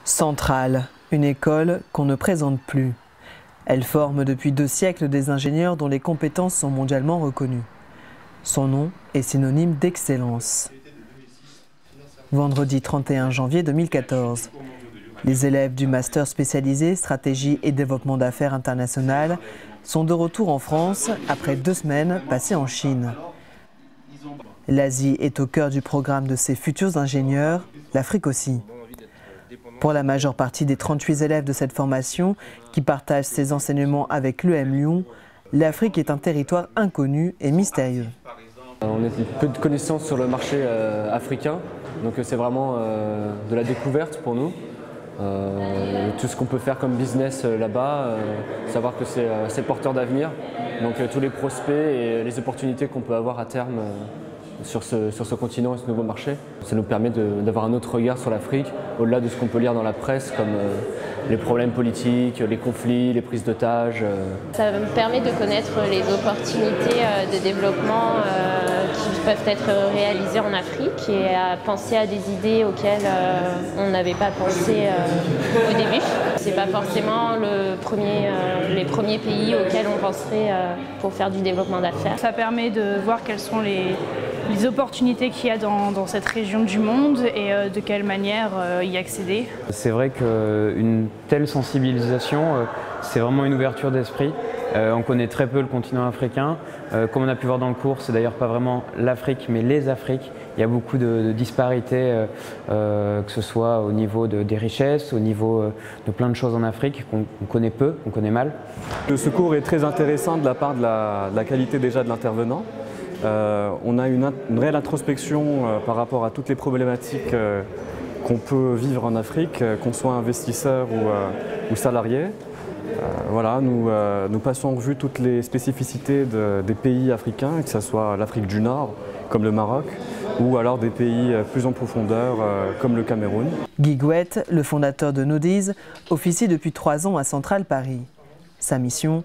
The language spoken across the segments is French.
Centrale, une école qu'on ne présente plus. Elle forme depuis 2 siècles des ingénieurs dont les compétences sont mondialement reconnues. Son nom est synonyme d'excellence. Vendredi 31 janvier 2014, les élèves du master spécialisé Stratégie et développement d'affaires internationales sont de retour en France après 2 semaines passées en Chine. L'Asie est au cœur du programme de ces futurs ingénieurs, l'Afrique aussi. Pour la majeure partie des 38 élèves de cette formation qui partagent ces enseignements avec l'EM Lyon, l'Afrique est un territoire inconnu et mystérieux. On a peu de connaissances sur le marché africain, donc c'est vraiment de la découverte pour nous. Tout ce qu'on peut faire comme business là-bas, savoir que c'est porteur d'avenir, donc tous les prospects et les opportunités qu'on peut avoir à terme sur ce continent et ce nouveau marché. Ça nous permet d'avoir un autre regard sur l'Afrique, au-delà de ce qu'on peut lire dans la presse, comme les problèmes politiques, les conflits, les prises d'otages. Ça me permet de connaître les opportunités de développement qui peuvent être réalisées en Afrique et à penser à des idées auxquelles on n'avait pas pensé au début. C'est pas forcément les premiers pays auxquels on penserait pour faire du développement d'affaires. Ça permet de voir quelles sont les opportunités qu'il y a dans cette région du monde et de quelle manière y accéder. C'est vrai qu'une telle sensibilisation, c'est vraiment une ouverture d'esprit. On connaît très peu le continent africain. Comme on a pu voir dans le cours, c'est d'ailleurs pas vraiment l'Afrique, mais les Afriques. Il y a beaucoup de disparités, que ce soit au niveau des richesses, au niveau de plein de choses en Afrique qu'on connaît peu, qu'on connaît mal. Ce cours est très intéressant de la part de la qualité déjà de l'intervenant. On a une réelle introspection par rapport à toutes les problématiques qu'on peut vivre en Afrique, qu'on soit investisseur ou salarié. Voilà, nous passons en revue toutes les spécificités des pays africains, que ce soit l'Afrique du Nord, comme le Maroc, ou alors des pays plus en profondeur, comme le Cameroun. Guy Gouet, le fondateur de Nodies, officie depuis 3 ans à Centrale Paris. Sa mission,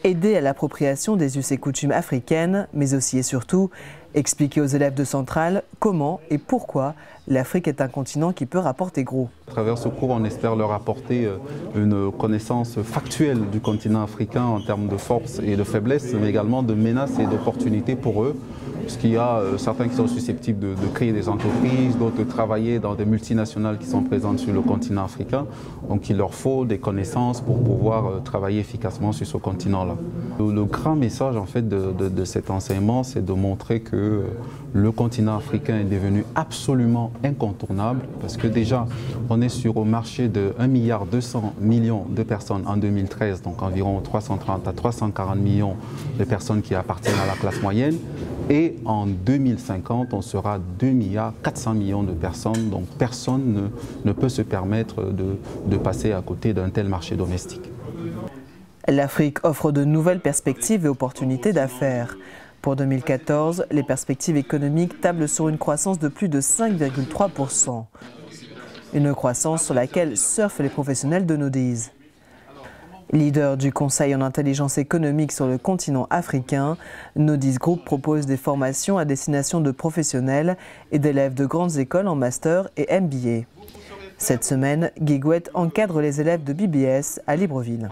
aider à l'appropriation des us et coutumes africaines, mais aussi et surtout expliquer aux élèves de Centrale comment et pourquoi l'Afrique est un continent qui peut rapporter gros. À travers ce cours, on espère leur apporter une connaissance factuelle du continent africain en termes de force et de faiblesse, mais également de menaces et d'opportunités pour eux. Parce qu'il y a certains qui sont susceptibles de créer des entreprises, d'autres de travailler dans des multinationales qui sont présentes sur le continent africain. Donc il leur faut des connaissances pour pouvoir travailler efficacement sur ce continent-là. Le grand message en fait de cet enseignement, c'est de montrer que le continent africain est devenu absolument incontournable. Parce que déjà, on est sur un marché de 1,2 milliard de personnes en 2013, donc environ 330 à 340 millions de personnes qui appartiennent à la classe moyenne. Et en 2050, on sera 2,4 milliards de personnes, donc personne ne peut se permettre de passer à côté d'un tel marché domestique. L'Afrique offre de nouvelles perspectives et opportunités d'affaires. Pour 2014, les perspectives économiques tablent sur une croissance de plus de 5,3%. Une croissance sur laquelle surfent les professionnels de Nodies. Leader du Conseil en intelligence économique sur le continent africain, Nodies Group propose des formations à destination de professionnels et d'élèves de grandes écoles en master et MBA. Cette semaine, Guy Gouet encadre les élèves de BBS à Libreville.